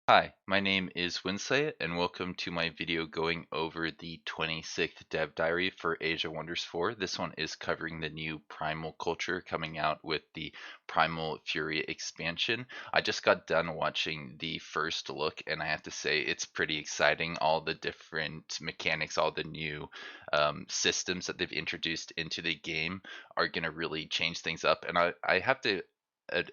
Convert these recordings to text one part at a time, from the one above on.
Hi, my name is Winsay, and welcome to my video going over the 26th dev diary for Age of Wonders 4. This one is covering the new Primal culture coming out with the Primal Fury expansion. I just got done watching the first look, and I have to say it's pretty exciting. All the different mechanics, all the new systems that they've introduced into the game are going to really change things up. And I have to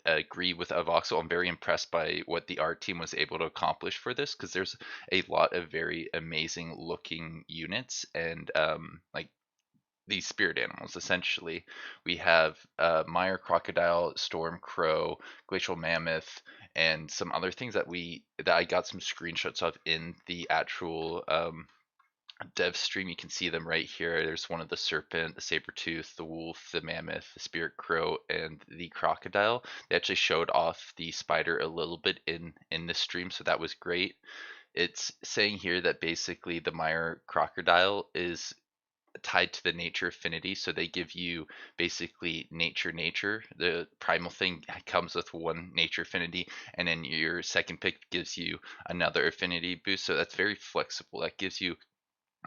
agree with Avoxel. I'm very impressed by what the art team was able to accomplish for this because there's a lot of very amazing looking units and like these spirit animals. Essentially, we have Mire Crocodile, Storm Crow, Glacial Mammoth, and some other things that I got some screenshots of in the actual dev stream. You can see them right here. There's one of the serpent, the sabretooth, the wolf, the mammoth, the spirit crow, and the crocodile. They actually showed off the spider a little bit in this stream, so that was great. It's saying here that basically the Mire crocodile is tied to the nature affinity, so they give you basically nature. The primal thing comes with one nature affinity, and then your second pick gives you another affinity boost, so that's very flexible. That gives you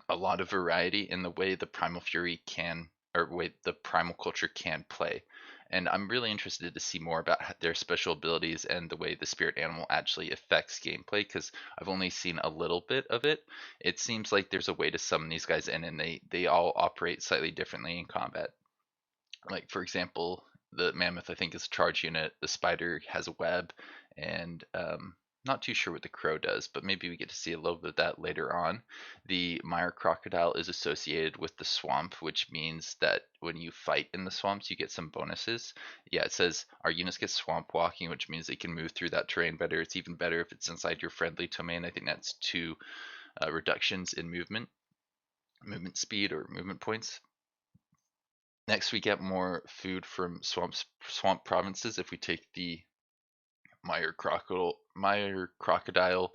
a lot of variety in the way the Primal Fury can, or way the Primal culture can play. And I'm really interested to see more about their special abilities and the way the spirit animal actually affects gameplay because I've only seen a little bit of it. It seems like there's a way to summon these guys in, and they all operate slightly differently in combat. Like for example, the mammoth I think is a charge unit. The spider has a web, and not too sure what the crow does, but maybe we get to see a little bit of that later on. The Mire crocodile is associated with the swamp, which means that when you fight in the swamps, you get some bonuses. Yeah, it says our units get swamp walking, which means they can move through that terrain better. It's even better if it's inside your friendly domain. I think that's two reductions in movement speed or movement points. Next, we get more food from swamp provinces if we take the Mire Crocodile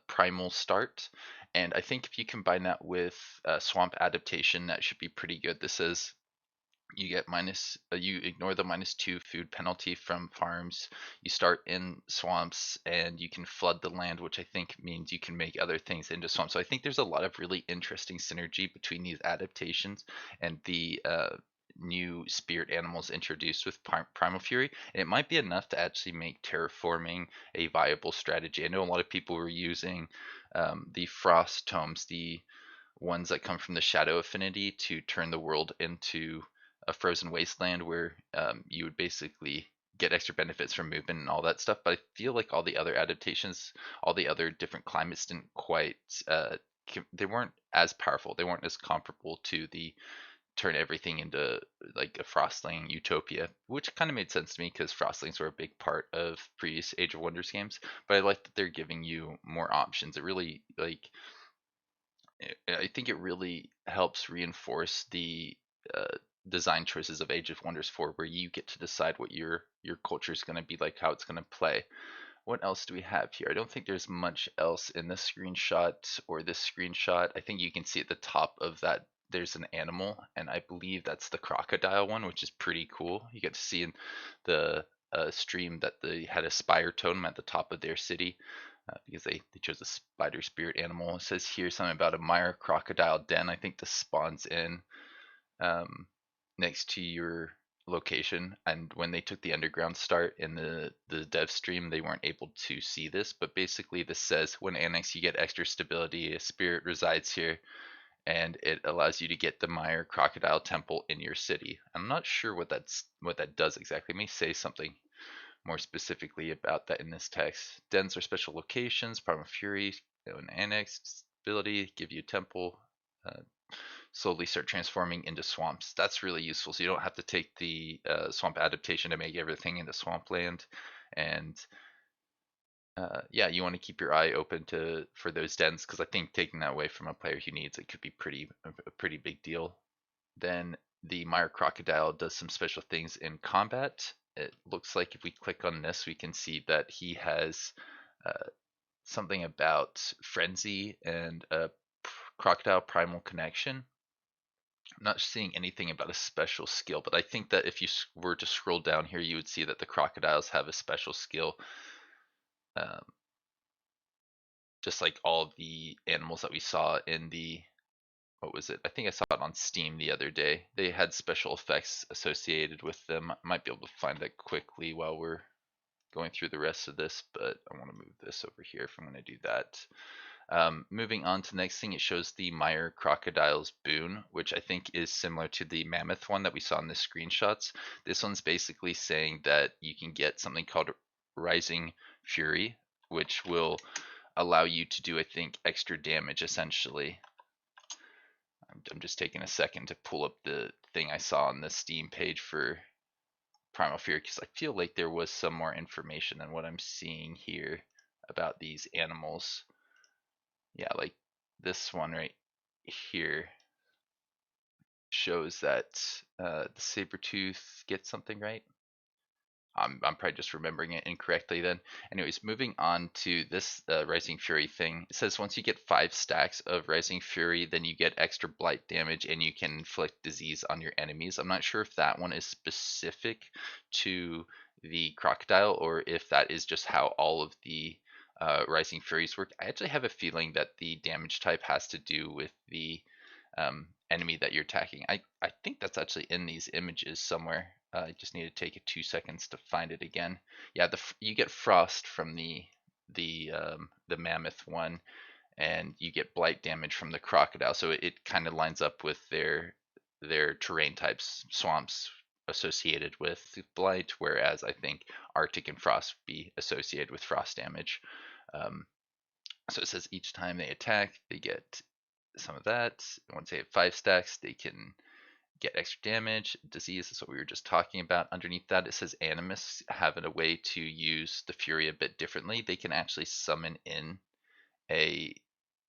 Primal start. And I think if you combine that with Swamp Adaptation, that should be pretty good. This says you ignore the -2 food penalty from farms. You start in swamps and you can flood the land, which I think means you can make other things into swamps. So I think there's a lot of really interesting synergy between these adaptations and the new spirit animals introduced with Primal Fury. And it might be enough to actually make terraforming a viable strategy. I know a lot of people were using the frost tomes, the ones that come from the shadow affinity, to turn the world into a frozen wasteland where you would basically get extra benefits from movement and all that stuff. But I feel like all the other adaptations, all the other different climates didn't quite, they weren't as powerful. They weren't as comparable to the turn everything into like a frostling utopia, which kind of made sense to me because frostlings were a big part of previous Age of Wonders games. But I like that they're giving you more options. It really I think it really helps reinforce the uh, design choices of Age of Wonders 4, where you get to decide what your culture is going to be like, how it's going to play. What else do we have here? I don't think there's much else in this screenshot or this screenshot. I think you can see at the top of that there's an animal, and I believe that's the crocodile one, which is pretty cool. You get to see in the stream that they had a spire totem at the top of their city because they chose a spider spirit animal. It says here something about a Mire crocodile den. I think this spawns in um, next to your location. And when they took the underground start in the dev stream, they weren't able to see this. But basically, this says when annexed, you get extra stability. A spirit resides here, and it allows you to get the Mire Crocodile Temple in your city. I'm not sure what that does exactly. It may say something more specifically about that in this text. Dens are special locations. Primal Fury, an annexed ability, give you a temple. Uh, Slowly start transforming into swamps. That's really useful. So you don't have to take the swamp adaptation to make everything into swampland. And yeah, you want to keep your eye open to for those dens because I think taking that away from a player who needs it could be a pretty big deal. Then the Mire Crocodile does some special things in combat. It looks like if we click on this, we can see that he has uh, something about frenzy and a crocodile primal connection. I'm not seeing anything about a special skill, but I think that if you were to scroll down here, you would see that the crocodiles have a special skill. Um, just like all the animals that we saw in the, what was it? I think I saw it on Steam the other day. They had special effects associated with them. I might be able to find that quickly while we're going through the rest of this, but I want to move this over here if I'm going to do that. Moving on to the next thing, it shows the Mire Crocodile's boon, which I think is similar to the mammoth one that we saw in the screenshots. This one's basically saying that you can get something called Rising Fury, which will allow you to do, I think, extra damage essentially. I'm just taking a second to pull up the thing I saw on the Steam page for Primal Fury because I feel like there was some more information than what I'm seeing here about these animals. Yeah, like this one right here shows that the sabretooth gets something right. I'm probably just remembering it incorrectly then. Anyways, moving on to this Rising Fury thing. It says once you get 5 stacks of Rising Fury, then you get extra blight damage and you can inflict disease on your enemies. I'm not sure if that one is specific to the crocodile or if that is just how all of the Rising Furies work. I actually have a feeling that the damage type has to do with the enemy that you're attacking. I think that's actually in these images somewhere. I just need to take it 2 seconds to find it again. Yeah, you get frost from the mammoth one, and you get blight damage from the crocodile. So it kind of lines up with their terrain types, swamps associated with blight, whereas I think Arctic and frost would be associated with frost damage. Um, so it says each time they attack, they get some of that. Once they have 5 stacks, they can get extra damage. Disease is what we were just talking about. Underneath that, it says Animists have a way to use the Fury a bit differently. They can actually summon in a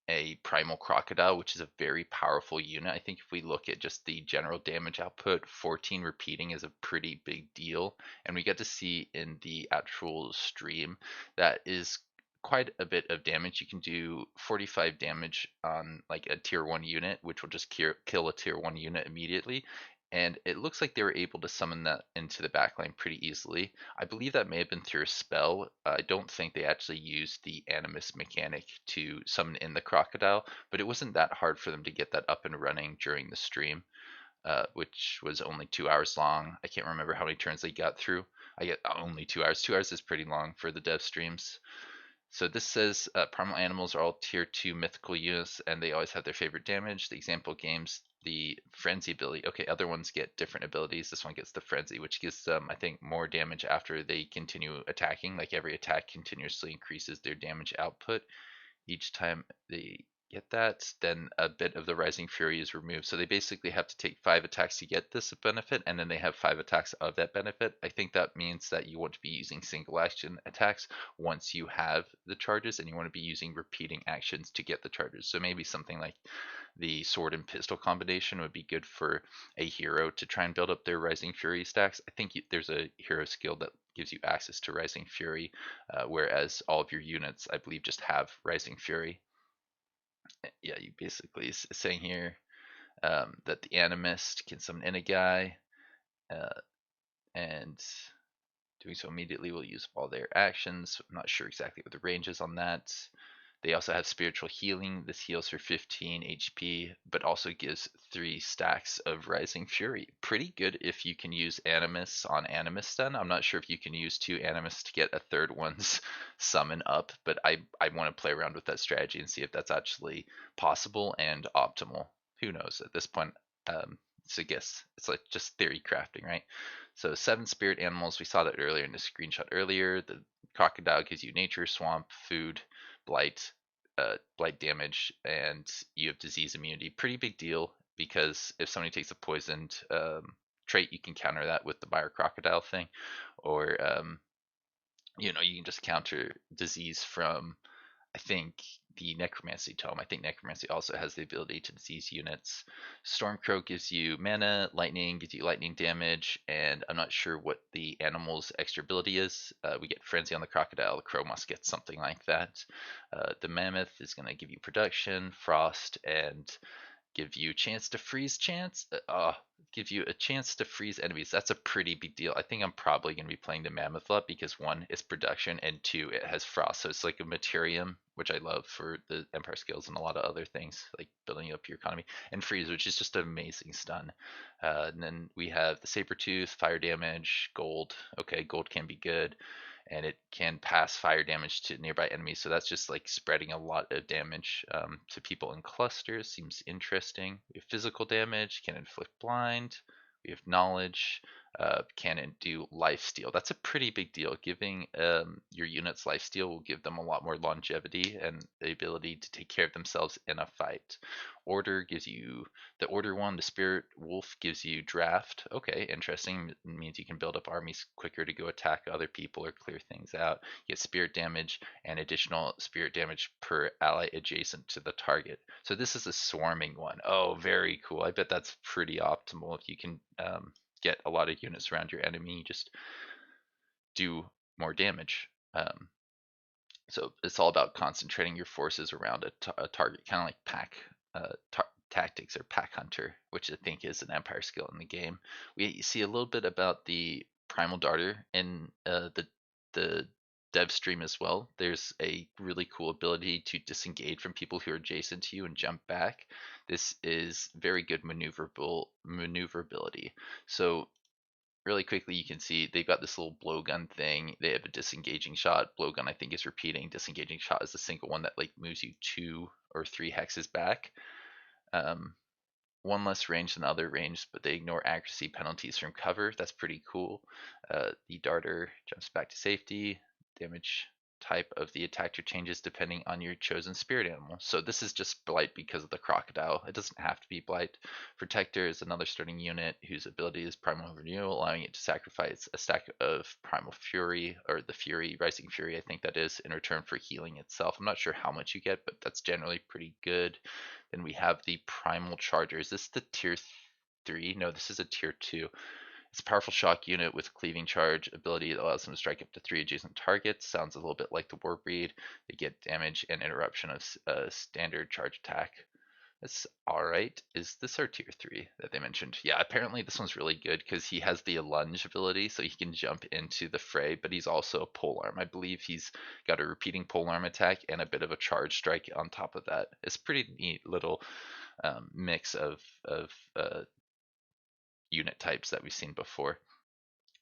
a Primal Crocodile, which is a very powerful unit. I think if we look at just the general damage output, 14 repeating is a pretty big deal. And we get to see in the actual stream that is quite a bit of damage. You can do 45 damage on like a tier 1 unit, which will just kill a tier 1 unit immediately. And it looks like they were able to summon that into the backline pretty easily. I believe that may have been through a spell. I don't think they actually used the Animist mechanic to summon in the crocodile, but it wasn't that hard for them to get that up and running during the stream, which was only 2 hours long. I can't remember how many turns they got through. I get only 2 hours. 2 hours is pretty long for the dev streams. So this says primal animals are all tier 2 mythical units and they always have their favorite damage. The example games the frenzy ability. Okay, other ones get different abilities. This one gets the frenzy, which gives them, I think, more damage after they continue attacking. Like every attack continuously increases their damage output. Each time they get that, then a bit of the Rising Fury is removed. So they basically have to take 5 attacks to get this benefit, and then they have 5 attacks of that benefit. I think that means that you want to be using single action attacks once you have the charges, and you want to be using repeating actions to get the charges. So maybe something like the sword and pistol combination would be good for a hero to try and build up their Rising Fury stacks. I think there's a hero skill that gives you access to Rising Fury, whereas all of your units, I believe, just have Rising Fury. Yeah, you basically saying here that the Animist can summon in a guy, uh, and doing so immediately will use all their actions. I'm not sure exactly what the range is on that. They also have spiritual healing. This heals for 15 HP, but also gives 3 stacks of Rising Fury. Pretty good if you can use Animus on Animist then. I'm not sure if you can use 2 Animus to get a third one's summon up, but I want to play around with that strategy and see if that's actually possible and optimal. Who knows at this point? It's a guess. It's like just theory crafting, right? So 7 spirit animals. We saw that earlier in the screenshot earlier. The crocodile gives you nature, swamp, food, blight damage, and you have disease immunity. Pretty big deal because if somebody takes a poisoned trait, you can counter that with the Mire Crocodile thing, or you can just counter disease from, I think, the Necromancy Tome. I think Necromancy also has the ability to disease units. Stormcrow gives you mana, lightning gives you lightning damage, and I'm not sure what the animal's extra ability is. We get Frenzy on the Crocodile, the Crow must get something like that. The Mammoth is going to give you production, frost, and give you a chance to freeze give you a chance to freeze enemies. That's a pretty big deal. I think I'm probably going to be playing the mammoth lot because one, it's production, and two, it has frost, so it's like a materium, which I love for the empire skills and a lot of other things like building up your economy, and freeze, which is just an amazing stun. And then we have the sabretooth, fire damage, gold. Okay, gold can be good, and it can pass fire damage to nearby enemies. So that's just like spreading a lot of damage to people in clusters. Seems interesting. We have physical damage, can inflict blind. We have knowledge, can do life steal. That's a pretty big deal. Giving your units life steal will give them a lot more longevity and the ability to take care of themselves in a fight. Order gives you the order one. The spirit wolf gives you draft. Okay, interesting. It means you can build up armies quicker to go attack other people or clear things out. You get spirit damage and additional spirit damage per ally adjacent to the target. So this is a swarming one. Oh, very cool. I bet that's pretty optimal if you can get a lot of units around your enemy. Just do more damage. So it's all about concentrating your forces around a target, kind of like pack tactics or pack hunter, which I think is an empire skill in the game. We see a little bit about the primal darter in the dev stream as well. There's a really cool ability to disengage from people who are adjacent to you and jump back. This is very good maneuverability. So really quickly, you can see they've got this little blowgun thing. They have a disengaging shot. Blowgun, I think, is repeating. Disengaging shot is the single one that like moves you 2 or 3 hexes back. Um, one less range than other range, but they ignore accuracy penalties from cover. That's pretty cool. The darter jumps back to safety. Damage type of the attacker changes depending on your chosen spirit animal. So this is just blight because of the crocodile. It doesn't have to be blight. Protector is another starting unit whose ability is primal renewal, allowing it to sacrifice a stack of primal fury, or the fury, rising fury, I think that is, in return for healing itself. I'm not sure how much you get, but that's generally pretty good. Then we have the primal charger. Is this the tier 3? No, this is a tier 2. It's a powerful shock unit with cleaving charge ability that allows them to strike up to 3 adjacent targets. Sounds a little bit like the Warbreed. They get damage and interruption of standard charge attack. That's alright. Is this our tier 3 that they mentioned? Yeah, apparently this one's really good because he has the lunge ability, so he can jump into the fray, but he's also a polearm. I believe he's got a repeating polearm attack and a bit of a charge strike on top of that. It's a pretty neat little mix of unit types that we've seen before.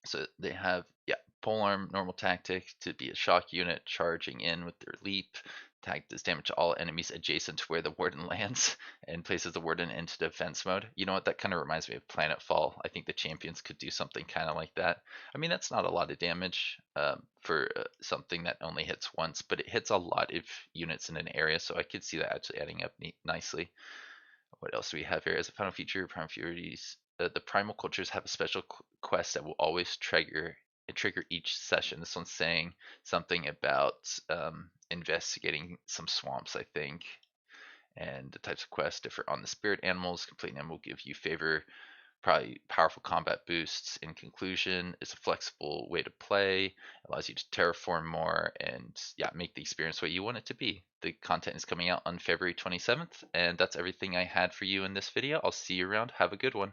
So they have, yeah, polearm, normal tactic to be a shock unit charging in with their leap. Attack does damage to all enemies adjacent to where the warden lands and places the warden into defense mode. You know what? That kind of reminds me of Planetfall. I think the champions could do something kind of like that. I mean, that's not a lot of damage for something that only hits once, but it hits a lot of units in an area, so I could see that actually adding up nicely. What else do we have here? As a final feature, Primal Furies, the Primal Cultures have a special quest that will always trigger each session. This one's saying something about investigating some swamps, I think. And the types of quests differ on the spirit animals. Complete them will give you favor, probably powerful combat boosts. In conclusion, it's a flexible way to play, allows you to terraform more, and yeah, make the experience what you want it to be. The content is coming out on February 27th, and that's everything I had for you in this video. I'll see you around. Have a good one.